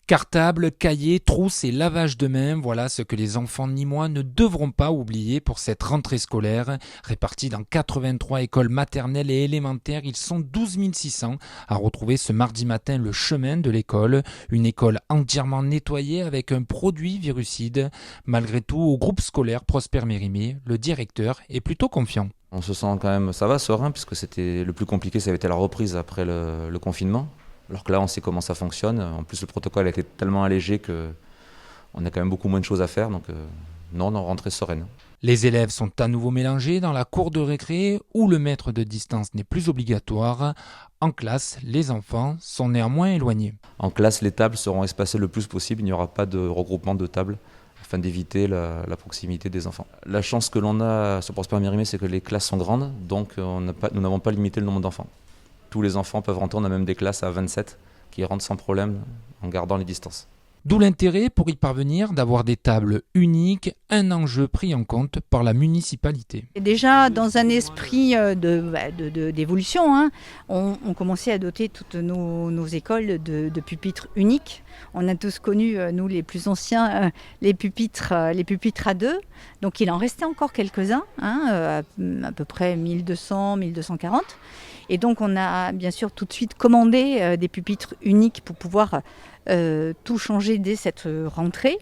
Cartable, cahiers, trousses et lavage de mains, voilà ce que les enfants nîmois ne devront pas oublier pour cette rentrée scolaire. Répartis dans 83 écoles maternelles et élémentaires, ils sont 12 600 à retrouver ce mardi matin le chemin de l'école. Une école entièrement nettoyée avec un produit virucide. Malgré tout, au groupe scolaire Prosper Mérimée, le directeur est plutôt confiant. On se sent quand même, ça va, serein, puisque c'était le plus compliqué, ça avait été la reprise après le confinement. Alors que là, on sait comment ça fonctionne. En plus, le protocole a été tellement allégé qu'on a quand même beaucoup moins de choses à faire. Donc, non, on est rentrée sereine. Les élèves sont à nouveau mélangés dans la cour de récré où le mètre de distance n'est plus obligatoire. En classe, les enfants sont néanmoins éloignés. En classe, les tables seront espacées le plus possible. Il n'y aura pas de regroupement de tables afin d'éviter la proximité des enfants. La chance que l'on a sur Prosper Mérimée, c'est que les classes sont grandes, donc nous n'avons pas limité le nombre d'enfants. Tous les enfants peuvent rentrer, on a même des classes à 27 qui rentrent sans problème en gardant les distances. D'où l'intérêt pour y parvenir d'avoir des tables uniques, un enjeu pris en compte par la municipalité. Et déjà, dans un esprit d'évolution, on commençait à doter toutes nos écoles de pupitres uniques. On a tous connu, nous les plus anciens, les pupitres à deux. Donc il en restait encore quelques-uns, à peu près 1200, 1240. Et donc on a bien sûr tout de suite commandé des pupitres uniques pour pouvoir tout changer dès cette rentrée.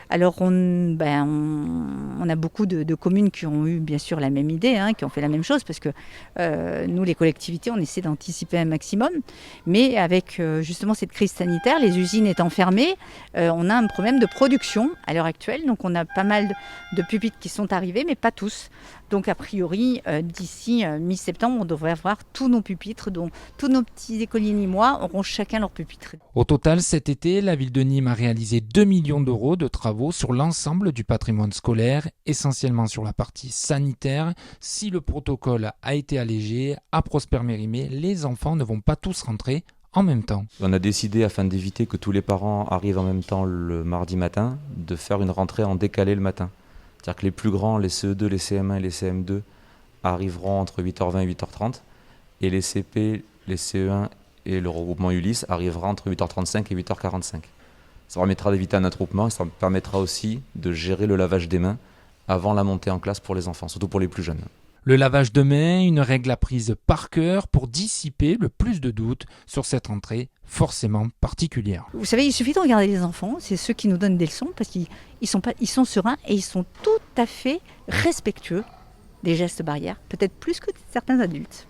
Alors on a beaucoup de communes qui ont eu bien sûr la même idée, qui ont fait la même chose, parce que nous les collectivités on essaie d'anticiper un maximum, mais avec justement cette crise sanitaire, les usines étant fermées, on a un problème de production à l'heure actuelle, donc on a pas mal de pupitres qui sont arrivés, mais pas tous. Donc a priori d'ici mi-septembre on devrait avoir tous nos pupitres, dont tous nos petits écoliers nîmois auront chacun leur pupitre. Au total, cet été, la ville de Nîmes a réalisé 2 millions d'euros de travaux sur l'ensemble du patrimoine scolaire, essentiellement sur la partie sanitaire. Si le protocole a été allégé, à Prosper Mérimée, les enfants ne vont pas tous rentrer en même temps. On a décidé, afin d'éviter que tous les parents arrivent en même temps le mardi matin, de faire une rentrée en décalé le matin. C'est-à-dire que les plus grands, les CE2, les CM1 et les CM2, arriveront entre 8h20 et 8h30, et les CP, les CE1 et le regroupement Ulysse arrivera entre 8h35 et 8h45. Ça permettra d'éviter un attroupement et ça permettra aussi de gérer le lavage des mains avant la montée en classe pour les enfants, surtout pour les plus jeunes. Le lavage de mains, une règle apprise par cœur pour dissiper le plus de doutes sur cette rentrée forcément particulière. Vous savez, il suffit de regarder les enfants, c'est ceux qui nous donnent des leçons, parce qu'ils sont sereins et ils sont tout à fait respectueux des gestes barrières, peut-être plus que certains adultes.